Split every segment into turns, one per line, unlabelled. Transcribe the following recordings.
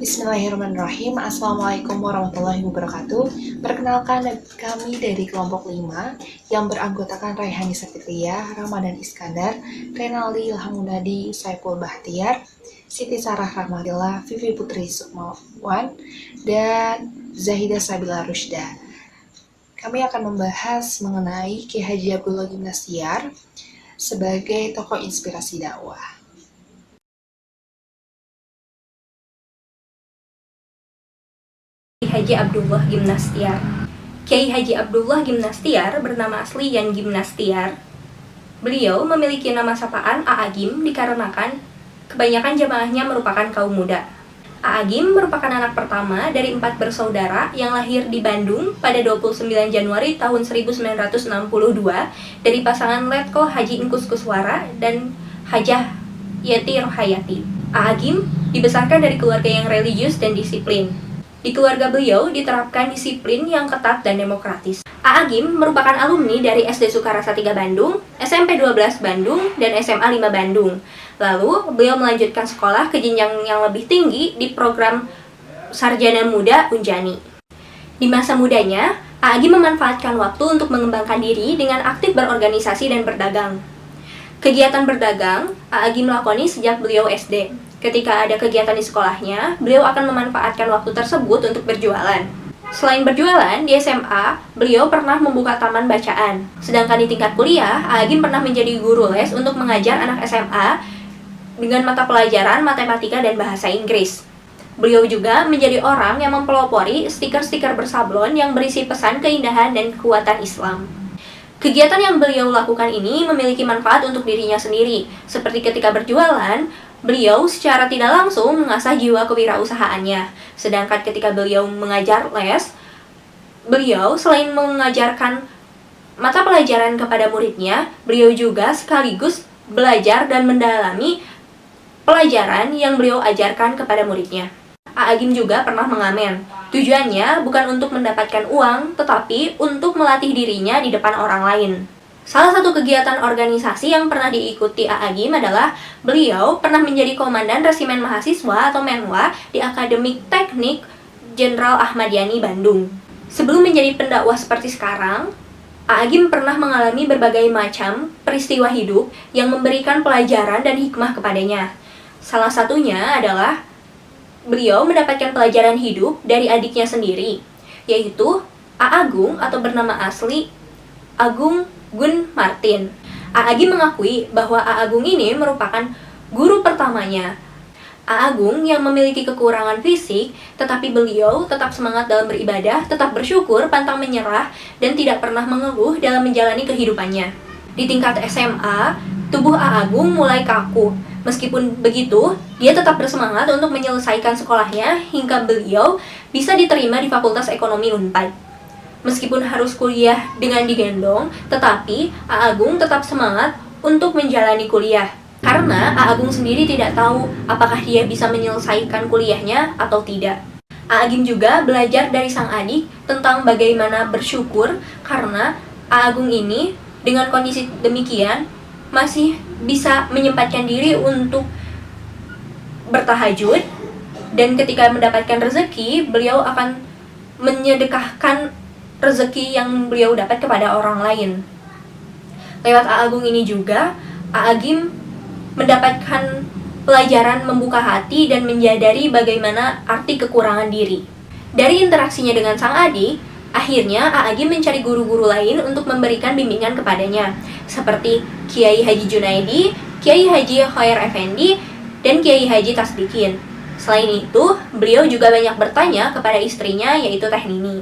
Bismillahirrahmanirrahim. Assalamualaikum warahmatullahi wabarakatuh. Perkenalkan kami dari kelompok 5 yang beranggotakan Raihani Safitriya, Ramadan Iskandar, Renaldi Ilhamunadi, Saiful Bahtiar, Siti Sarah Rahmatillah, Vivi Putri Sukmawan, dan Zahida Sabila Rushda. Kami akan membahas mengenai Ki Haji Abdullah Gimnastiar sebagai tokoh inspirasi dakwah.
Haji Abdullah Gimnastiar. Kiai Haji Abdullah Gimnastiar bernama asli Yan Gimnastiar. Beliau memiliki nama sapaan A'agim dikarenakan kebanyakan jamaahnya merupakan kaum muda. A'agim merupakan anak pertama dari 4 bersaudara yang lahir di Bandung pada 29 Januari tahun 1962 dari pasangan Letko Haji Engkus Kuswara dan Hajah Yeti Rohayati. A'agim dibesarkan dari keluarga yang religius dan disiplin. Di keluarga beliau diterapkan disiplin yang ketat dan demokratis. A'agim merupakan alumni dari SD Sukarasa 3 Bandung, SMP 12 Bandung, dan SMA 5 Bandung. Lalu, beliau melanjutkan sekolah ke jenjang yang lebih tinggi di program Sarjana Muda Unjani. Di masa mudanya, A'agim memanfaatkan waktu untuk mengembangkan diri dengan aktif berorganisasi dan berdagang. Kegiatan berdagang, A'agim lakoni sejak beliau SD. Ketika ada kegiatan di sekolahnya, beliau akan memanfaatkan waktu tersebut untuk berjualan. Selain berjualan, di SMA, beliau pernah membuka taman bacaan. Sedangkan di tingkat kuliah, A'agim pernah menjadi guru les untuk mengajar anak SMA dengan mata pelajaran matematika dan bahasa Inggris. Beliau juga menjadi orang yang mempelopori stiker-stiker bersablon yang berisi pesan keindahan dan kekuatan Islam. Kegiatan yang beliau lakukan ini memiliki manfaat untuk dirinya sendiri, seperti ketika berjualan, beliau secara tidak langsung mengasah jiwa kewirausahaannya. Sedangkan ketika beliau mengajar les, beliau selain mengajarkan mata pelajaran kepada muridnya, beliau juga sekaligus belajar dan mendalami pelajaran yang beliau ajarkan kepada muridnya. A'agim juga pernah mengamen. Tujuannya bukan untuk mendapatkan uang, tetapi untuk melatih dirinya di depan orang lain. Salah satu kegiatan organisasi yang pernah diikuti A'agim adalah beliau pernah menjadi komandan resimen mahasiswa atau Menwa di Akademik Teknik Jenderal Ahmad Yani Bandung. Sebelum menjadi pendakwah seperti sekarang, A'agim pernah mengalami berbagai macam peristiwa hidup yang memberikan pelajaran dan hikmah kepadanya. Salah satunya adalah beliau mendapatkan pelajaran hidup dari adiknya sendiri, yaitu A'agung atau bernama asli Agung Gun Martin. A'agim mengakui bahwa A'agung ini merupakan guru pertamanya. A'agung yang memiliki kekurangan fisik, tetapi beliau tetap semangat dalam beribadah, tetap bersyukur, pantang menyerah, dan tidak pernah mengeluh dalam menjalani kehidupannya. Di tingkat SMA, tubuh A'agung mulai kaku. Meskipun begitu, dia tetap bersemangat untuk menyelesaikan sekolahnya hingga beliau bisa diterima di Fakultas Ekonomi Unpad. Meskipun harus kuliah dengan digendong, tetapi A'agung tetap semangat untuk menjalani kuliah. Karena A'agung sendiri tidak tahu apakah dia bisa menyelesaikan kuliahnya atau tidak. A'agim juga belajar dari sang adik tentang bagaimana bersyukur karena A'agung ini dengan kondisi demikian masih bisa menyempatkan diri untuk bertahajud, dan ketika mendapatkan rezeki, beliau akan menyedekahkan rezeki yang beliau dapat kepada orang lain. Lewat A'agung ini juga, A'agim mendapatkan pelajaran membuka hati dan menyadari bagaimana arti kekurangan diri. Dari interaksinya dengan sang adik, akhirnya A'agim mencari guru-guru lain untuk memberikan bimbingan kepadanya, seperti Kiai Haji Junaidi, Kiai Haji Khair Effendi, dan Kiai Haji Tasdikin. Selain itu, beliau juga banyak bertanya kepada istrinya, yaitu Teh Nini.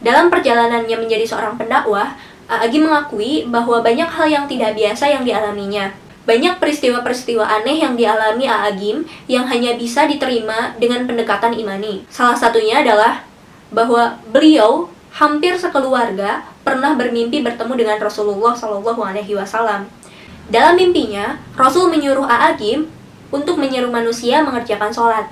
Dalam perjalanannya menjadi seorang pendakwah, A'agim mengakui bahwa banyak hal yang tidak biasa yang dialaminya. Banyak peristiwa-peristiwa aneh yang dialami A'agim yang hanya bisa diterima dengan pendekatan imani. Salah satunya adalah bahwa beliau hampir sekeluarga pernah bermimpi bertemu dengan Rasulullah SAW. Dalam mimpinya, Rasul menyuruh A'agim untuk menyeru manusia mengerjakan sholat.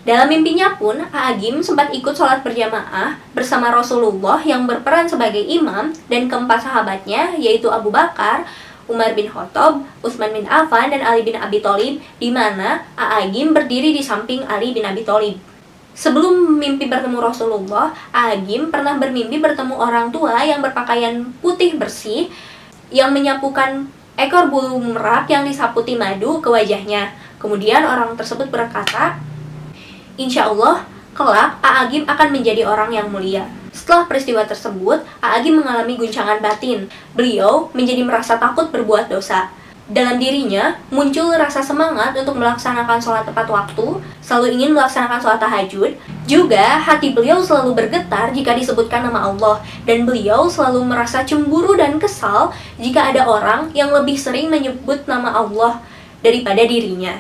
Dalam mimpinya pun, A'agim sempat ikut sholat berjamaah bersama Rasulullah yang berperan sebagai imam dan keempat sahabatnya, yaitu Abu Bakar, Umar bin Khattab, Utsman bin Affan, dan Ali bin Abi Thalib, di mana A'agim berdiri di samping Ali bin Abi Thalib. Sebelum mimpi bertemu Rasulullah, Agim pernah bermimpi bertemu orang tua yang berpakaian putih bersih yang menyapukan ekor bulu merak yang disaputi madu ke wajahnya. Kemudian orang tersebut berkata, "Insya Allah, kelak Agim akan menjadi orang yang mulia." Setelah peristiwa tersebut, Agim mengalami guncangan batin. Beliau menjadi merasa takut berbuat dosa. Dalam dirinya muncul rasa semangat untuk melaksanakan sholat tepat waktu, selalu ingin melaksanakan sholat tahajud. Juga hati beliau selalu bergetar jika disebutkan nama Allah, dan beliau selalu merasa cemburu dan kesal jika ada orang yang lebih sering menyebut nama Allah daripada dirinya.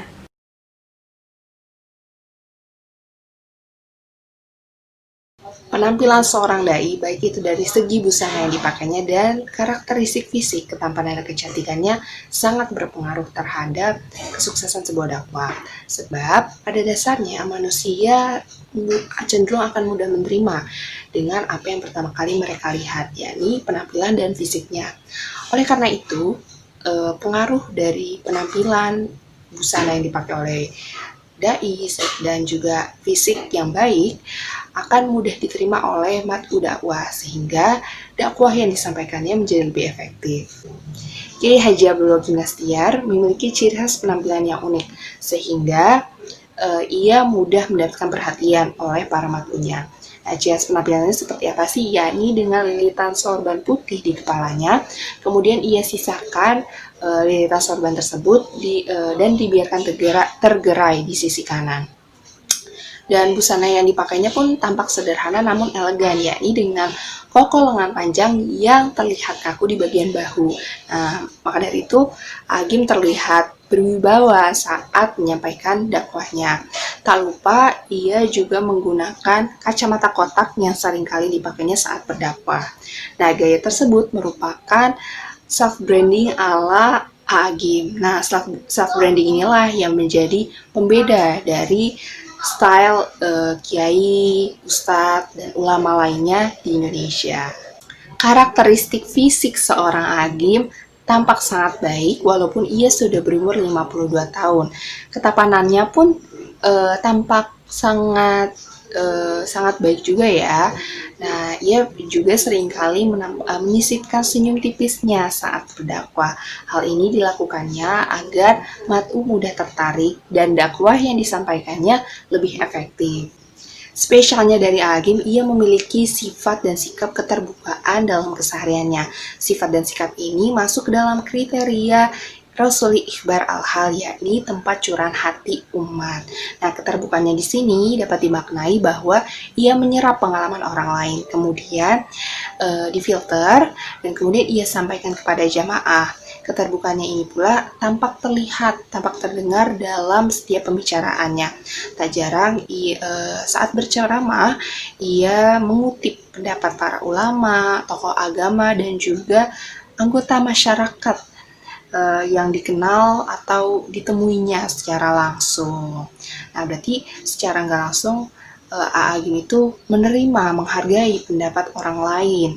Penampilan seorang dai, baik itu dari segi busana yang dipakainya dan karakteristik fisik, ketampanan dan kecantikannya sangat berpengaruh terhadap kesuksesan sebuah dakwah. Sebab pada dasarnya manusia cenderung akan mudah menerima dengan apa yang pertama kali mereka lihat, yakni penampilan dan fisiknya. Oleh karena itu, pengaruh dari penampilan busana yang dipakai oleh dai dan juga fisik yang baik akan mudah diterima oleh mat'u dakwah, sehingga dakwah yang disampaikannya menjadi lebih efektif. Kiai Haji Abdullah Gim Nastiar memiliki ciri khas penampilan yang unik, sehingga ia mudah mendapatkan perhatian oleh para mat'unya. Nah, ciri khas penampilannya seperti apa sih? Yakni dengan lilitan sorban putih di kepalanya, kemudian ia sisakan lilitan sorban tersebut dan dibiarkan tergerai di sisi kanan. Dan busana yang dipakainya pun tampak sederhana namun elegan, yakni dengan koko lengan panjang yang terlihat kaku di bagian bahu. Nah, maka dari itu Agim terlihat berwibawa saat menyampaikan dakwahnya. Tak lupa ia juga menggunakan kacamata kotak yang seringkali dipakainya saat berdakwah. Nah, gaya tersebut merupakan self-branding ala Agim. Nah, self-branding inilah yang menjadi pembeda dari style kiai, ustadz, dan ulama lainnya di Indonesia. Karakteristik fisik seorang Agim tampak sangat baik walaupun ia sudah berumur 52 tahun. Ketapanannya pun tampak sangat baik juga ya. Nah, ia juga seringkali menyisipkan senyum tipisnya saat berdakwah. Hal ini dilakukannya agar mat'u mudah tertarik dan dakwah yang disampaikannya lebih efektif. Spesialnya dari Agim, ia memiliki sifat dan sikap keterbukaan dalam kesehariannya. Sifat dan sikap ini masuk ke dalam kriteria Rasuli Ikhbar al-Hal, yakni tempat curahan hati umat. Nah, keterbukaannya di sini dapat dimaknai bahwa ia menyerap pengalaman orang lain, kemudian difilter, dan kemudian ia sampaikan kepada jamaah. Keterbukaannya ini pula tampak terdengar dalam setiap pembicaraannya. Tak jarang saat berceramah, ia mengutip pendapat para ulama, tokoh agama, dan juga anggota masyarakat yang dikenal atau ditemuinya secara langsung. Nah, berarti secara nggak langsung Agim itu menghargai pendapat orang lain.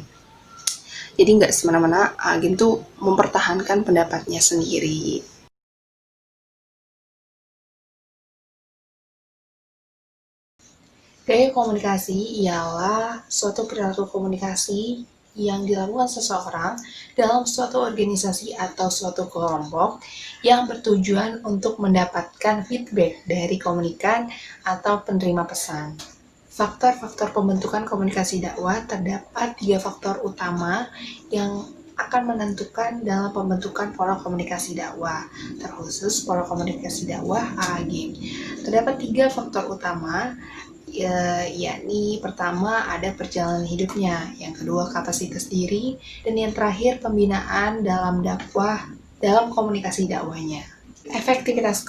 Jadi nggak semena-mena Agim tuh mempertahankan pendapatnya sendiri. Gaya komunikasi ialah suatu perilaku komunikasi yang dilakukan seseorang dalam suatu organisasi atau suatu kelompok yang bertujuan untuk mendapatkan feedback dari komunikan atau penerima pesan. Faktor-faktor pembentukan komunikasi dakwah terdapat 3 faktor utama yang akan menentukan dalam pembentukan pola komunikasi dakwah, terkhusus pola komunikasi dakwah AAG. Terdapat 3 faktor utama, yakni pertama ada perjalanan hidupnya, yang kedua kapasitas diri, dan yang terakhir pembinaan dalam komunikasi dakwahnya. Efektivitas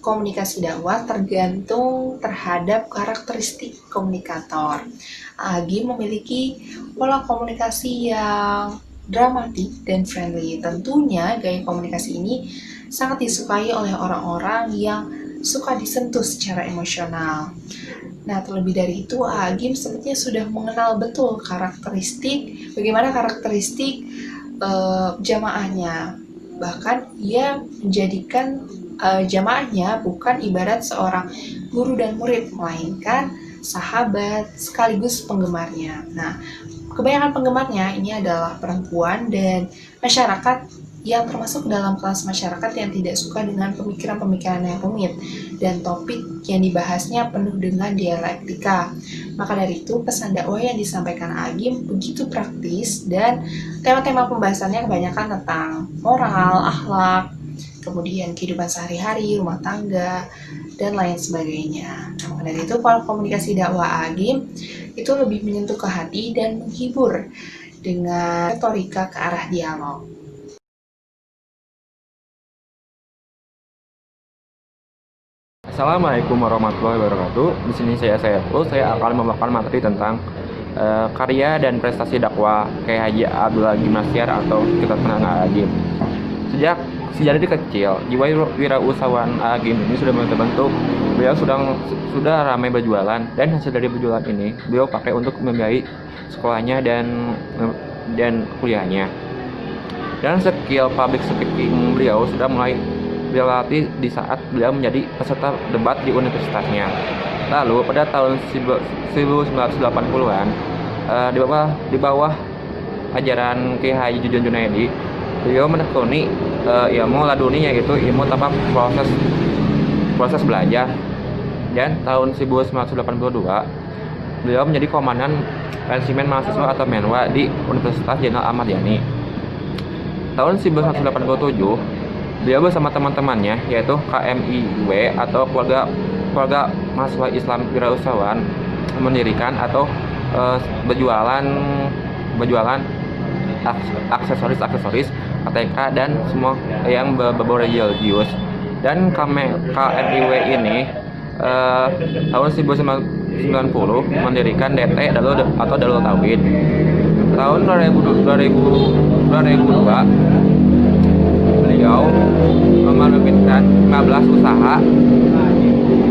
komunikasi dakwah tergantung terhadap karakteristik komunikator. Agi memiliki pola komunikasi yang dramatik dan friendly. Tentunya gaya komunikasi ini sangat disukai oleh orang-orang yang suka disentuh secara emosional. Nah, terlebih dari itu, Agim sepertinya sudah mengenal betul bagaimana karakteristik jamaahnya. Bahkan ia menjadikan jamaahnya bukan ibarat seorang guru dan murid, melainkan sahabat, sekaligus penggemarnya. Nah, kebanyakan penggemarnya ini adalah perempuan dan masyarakat yang termasuk dalam kelas masyarakat yang tidak suka dengan pemikiran-pemikiran yang rumit dan topik yang dibahasnya penuh dengan dialektika. Maka dari itu, pesan dakwah yang disampaikan Agim begitu praktis dan tema-tema pembahasannya kebanyakan tentang moral, akhlak, kemudian kehidupan sehari-hari, rumah tangga, dan lain sebagainya. Nah, maka dari itu, pola komunikasi dakwah Agim itu lebih menyentuh ke hati dan menghibur dengan retorika ke arah dialog.
Assalamualaikum warahmatullahi wabarakatuh. Di sini saya akan membawakan materi tentang karya dan prestasi dakwah Kiai Haji Abdullah Gim Nastiar atau kita kenal Agim. Sejak dari kecil, jiwa wirausahawan Agim ini sudah mulai terbentuk. Beliau sudah ramai berjualan dan hasil dari berjualan ini beliau pakai untuk membiayai sekolahnya dan kuliahnya. Dan skill public speaking beliau sudah mulai beliau latih di saat beliau menjadi peserta debat di universitasnya. Lalu pada tahun 1980-an di bawah ajaran Kiai Haji Jujan Junaidi, beliau menekuni ilmu laduni, yaitu ilmu tanpa proses belajar. Dan tahun 1982 beliau menjadi komandan resimen mahasiswa atau menwa di Universitas Jenderal Ahmad Yani. Tahun 1987 beliau bersama teman-temannya yaitu KMIW atau keluarga mahasiswa Islam wirausahawan mendirikan atau berjualan aksesoris ATK dan semua yang berbau religius. Dan KMIW ini tahun 1990 mendirikan DT atau Darul Tauhid. Tahun 2002 beliau menerbitkan 15 usaha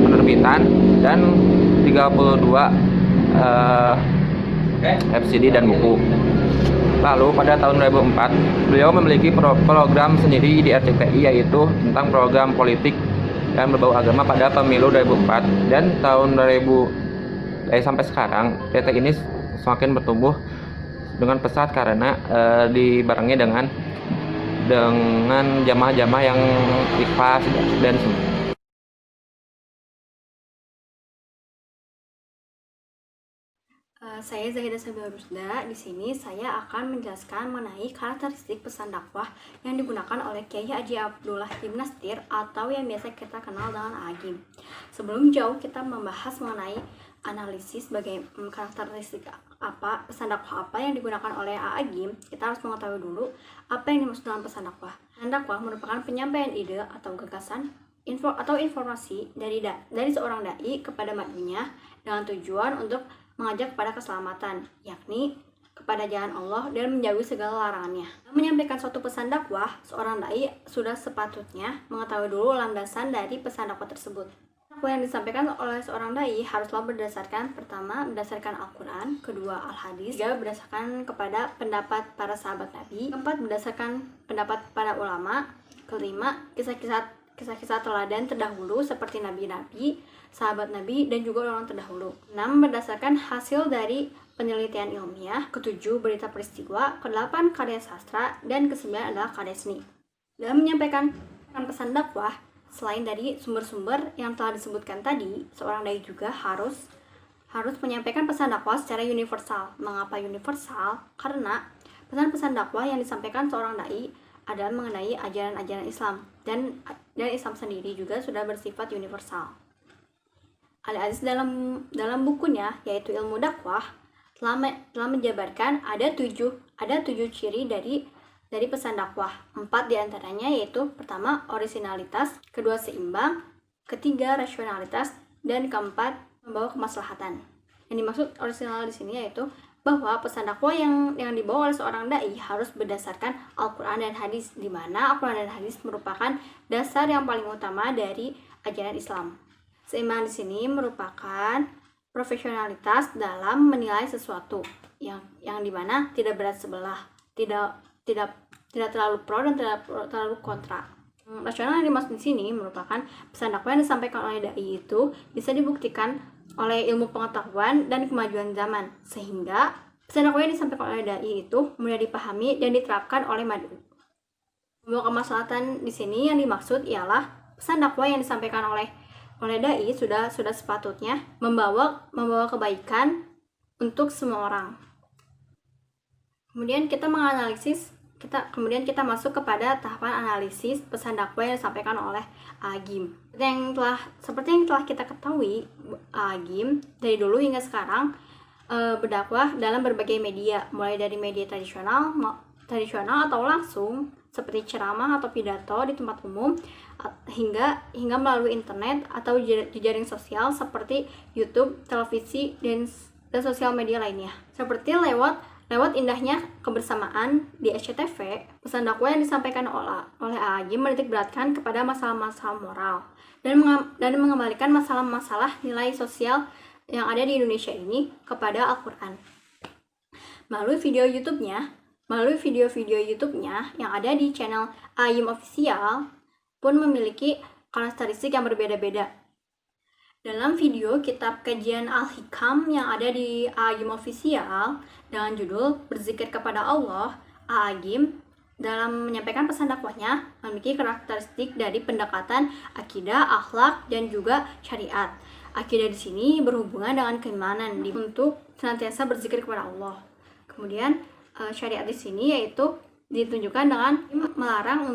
penerbitan dan 32 FCD dan buku. Lalu pada tahun 2004 beliau memiliki program sendiri di RCTI, yaitu tentang program politik dan berbau agama pada pemilu 2004. Dan tahun 2000 sampai sekarang DT ini semakin bertumbuh dengan pesat karena dibarengi dengan jamaah-jamaah yang ikhlas dan
Saya Zahida Sabila Rusda. Di sini saya akan menjelaskan mengenai karakteristik pesan dakwah yang digunakan oleh Kiai Haji Abdullah Gim Nastiar atau yang biasa kita kenal dengan Agim. Sebelum jauh kita membahas mengenai analisis bagaimana karakteristik apa pesan dakwah apa yang digunakan oleh Agim, kita harus mengetahui dulu apa yang dimaksud dalam pesan dakwah. Pesan dakwah merupakan penyampaian ide atau gagasan atau informasi dari seorang dai kepada makmunya dengan tujuan untuk mengajak kepada keselamatan, yakni kepada jalan Allah dan menjauhi segala larangannya. Menyampaikan suatu pesan dakwah, seorang dai sudah sepatutnya mengetahui dulu landasan dari pesan dakwah tersebut. Dakwah yang disampaikan oleh seorang dai haruslah pertama berdasarkan Al-Quran, kedua Al-Hadis, ketiga berdasarkan kepada pendapat para sahabat Nabi, keempat berdasarkan pendapat para ulama, kelima kisah-kisah teladan terdahulu seperti nabi-nabi, sahabat Nabi, dan juga orang terdahulu. 6. Berdasarkan hasil dari penelitian ilmiah. Ketujuh, berita peristiwa. Kedelapan, karya sastra. Dan kesembilan adalah karya seni. Dalam menyampaikan pesan dakwah, selain dari sumber-sumber yang telah disebutkan tadi, seorang dai juga harus menyampaikan pesan dakwah secara universal. Mengapa universal? Karena pesan-pesan dakwah yang disampaikan seorang dai adalah mengenai ajaran-ajaran Islam, dan Islam sendiri juga sudah bersifat universal. Al-Aziz dalam bukunya yaitu Ilmu Dakwah telah menjabarkan ada tujuh ciri dari pesan dakwah. 4 diantaranya yaitu pertama orisinalitas, kedua seimbang, ketiga rasionalitas, dan keempat membawa kemaslahatan. Yang dimaksud orisinal di sini yaitu bahwa pesan dakwah yang dibawa oleh seorang dai harus berdasarkan Al-Quran dan Hadis, di mana Al-Quran dan Hadis merupakan dasar yang paling utama dari ajaran Islam. Seimbang di sini merupakan profesionalitas dalam menilai sesuatu yang dimana tidak berat sebelah, tidak terlalu pro dan tidak terlalu kontra. Rasional yang dimaksud di sini merupakan pesan dakwah yang disampaikan oleh dai itu bisa dibuktikan
oleh ilmu pengetahuan dan kemajuan zaman, sehingga pesan dakwah yang disampaikan oleh dai itu mudah dipahami dan diterapkan oleh mad'u. Membawa kemaslahatan di sini yang dimaksud ialah pesan dakwah yang disampaikan oleh dai sudah sepatutnya membawa kebaikan untuk semua orang. Kemudian kita masuk kepada tahapan analisis pesan dakwah yang disampaikan oleh Agim. Seperti yang telah kita ketahui, Agim dari dulu hingga sekarang berdakwah dalam berbagai media, mulai dari media tradisional atau langsung seperti ceramah atau pidato di tempat umum, hingga melalui internet atau jejaring sosial seperti YouTube, televisi, dan sosial media lainnya. Seperti lewat indahnya kebersamaan di SCTV, pesan dakwah yang disampaikan oleh Agim menitik beratkan kepada masalah-masalah moral dan mengembalikan masalah-masalah nilai sosial yang ada di Indonesia ini kepada Al-Quran. Melalui video-video YouTube-nya yang ada di channel Agim Official pun memiliki karakteristik yang berbeda-beda. Dalam video kitab kajian Al-Hikam yang ada di Agim Official dengan judul Berzikir kepada Allah, Agim dalam menyampaikan pesan dakwahnya memiliki karakteristik dari pendekatan akidah, akhlak, dan juga syariat. Akidah di sini berhubungan dengan keimanan untuk senantiasa berzikir kepada Allah. Kemudian syariat di sini yaitu ditunjukkan dengan melarang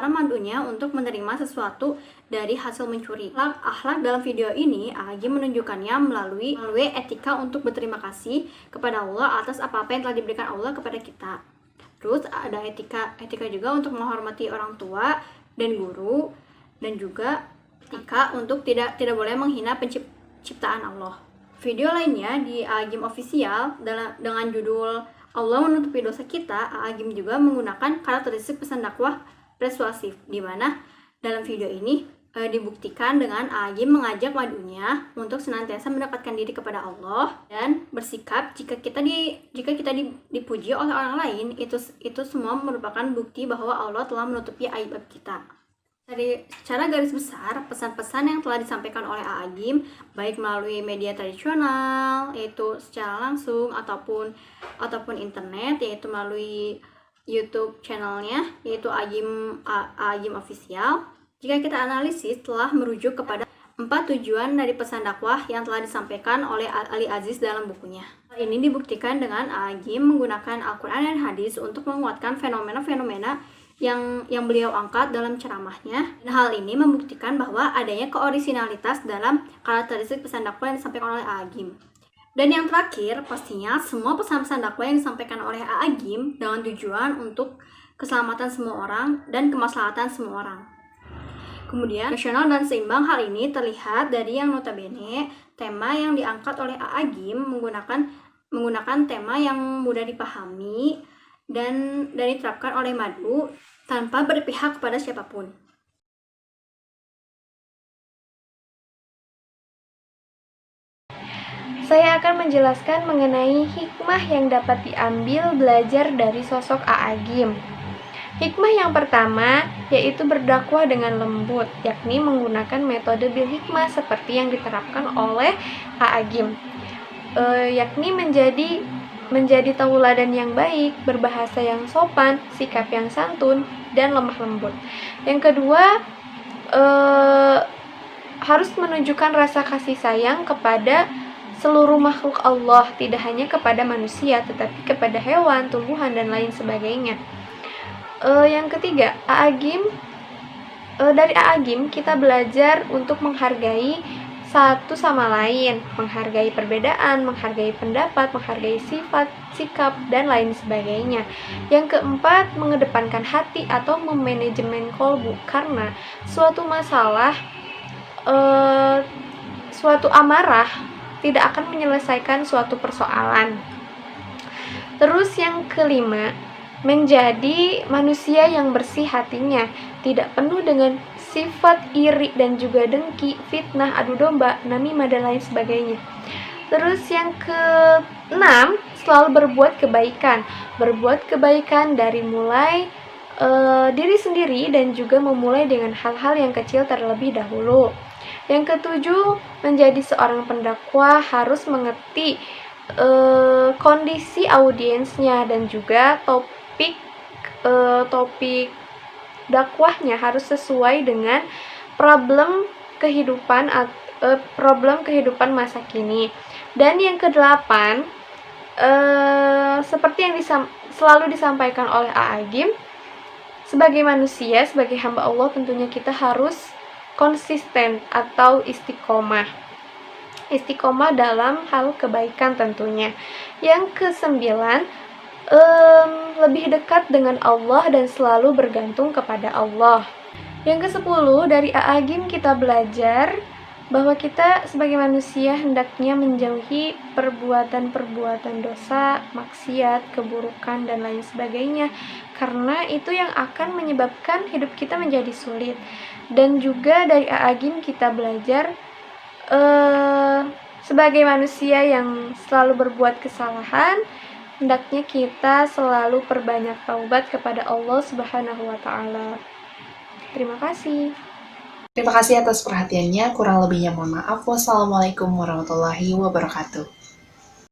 mad'unya untuk menerima sesuatu dari hasil mencuri. Akhlak dalam video ini Agim menunjukkannya melalui etika untuk berterima kasih kepada Allah atas apa-apa yang telah diberikan Allah kepada kita. Terus ada etika juga untuk menghormati orang tua dan guru, dan juga etika untuk tidak boleh menghina penciptaan Allah. Video lainnya di Agim Official dengan judul Allah menutupi dosa kita, Agim juga menggunakan karakteristik pesan dakwah persuasif, di mana dalam video ini dibuktikan dengan Agim mengajak mad'unya untuk senantiasa mendekatkan diri kepada Allah dan bersikap jika kita dipuji oleh orang lain, itu semua merupakan bukti bahwa Allah telah menutupi aib kita. Secara garis besar, pesan-pesan yang telah disampaikan oleh Agim baik melalui media tradisional yaitu secara langsung ataupun internet, yaitu melalui YouTube channelnya yaitu Agim Official. Jika kita analisis, telah merujuk kepada 4 tujuan dari pesan dakwah yang telah disampaikan oleh Ali Aziz dalam bukunya. Hal ini dibuktikan dengan Agim menggunakan Al-Quran dan Hadis untuk menguatkan fenomena-fenomena yang beliau angkat dalam ceramahnya. Dan hal ini membuktikan bahwa adanya keorisinalitas dalam karakteristik pesan dakwah yang disampaikan oleh Agim. Dan yang terakhir, pastinya semua pesan-pesan dakwah yang disampaikan oleh Agim dengan tujuan untuk keselamatan semua orang dan kemaslahatan semua orang. Kemudian, rasional dan seimbang hal ini terlihat dari yang notabene tema yang diangkat oleh Agim menggunakan tema yang mudah dipahami dan diterapkan oleh mad'u tanpa berpihak kepada siapapun.
Saya akan menjelaskan mengenai hikmah yang dapat diambil belajar dari sosok Agim. Hikmah yang pertama yaitu berdakwah dengan lembut, yakni menggunakan metode bil hikmah seperti yang diterapkan oleh Agim, yakni menjadi tauladan yang baik, berbahasa yang sopan, sikap yang santun, dan lemah lembut. Yang kedua, harus menunjukkan rasa kasih sayang kepada seluruh makhluk Allah, tidak hanya kepada manusia, tetapi kepada hewan, tumbuhan, dan lain sebagainya. Yang ketiga, dari Agim kita belajar untuk menghargai satu sama lain, menghargai perbedaan, menghargai pendapat, menghargai sifat, sikap, dan lain sebagainya. Yang keempat, mengedepankan hati atau memanajemen kolbu, karena suatu masalah, suatu amarah tidak akan menyelesaikan suatu persoalan. Terus yang kelima, menjadi manusia yang bersih hatinya, tidak penuh dengan sifat iri dan juga dengki, fitnah, adu domba, namimah, dan lain sebagainya. Terus yang keenam, selalu berbuat kebaikan dari mulai diri sendiri dan juga memulai dengan hal-hal yang kecil terlebih dahulu. Yang ketujuh, menjadi seorang pendakwah harus mengerti kondisi audiensnya dan juga topik dakwahnya harus sesuai dengan problem kehidupan masa kini. Dan yang kedelapan, seperti yang selalu disampaikan oleh A'agim, sebagai manusia, sebagai hamba Allah, tentunya kita harus konsisten atau istiqomah. Istiqomah dalam hal kebaikan tentunya. Yang kesembilan, lebih dekat dengan Allah dan selalu bergantung kepada Allah. Yang kesepuluh, dari A'agim kita belajar bahwa kita sebagai manusia hendaknya menjauhi perbuatan-perbuatan dosa, maksiat, keburukan, dan lain sebagainya, karena itu yang akan menyebabkan hidup kita menjadi sulit. Dan juga dari A'agim kita belajar sebagai manusia yang selalu berbuat kesalahan, hendaknya kita selalu perbanyak taubat kepada Allah Subhanahu wa Ta'ala. Terima kasih.
Terima kasih atas perhatiannya. Kurang lebihnya mohon maaf. Wassalamualaikum warahmatullahi wabarakatuh.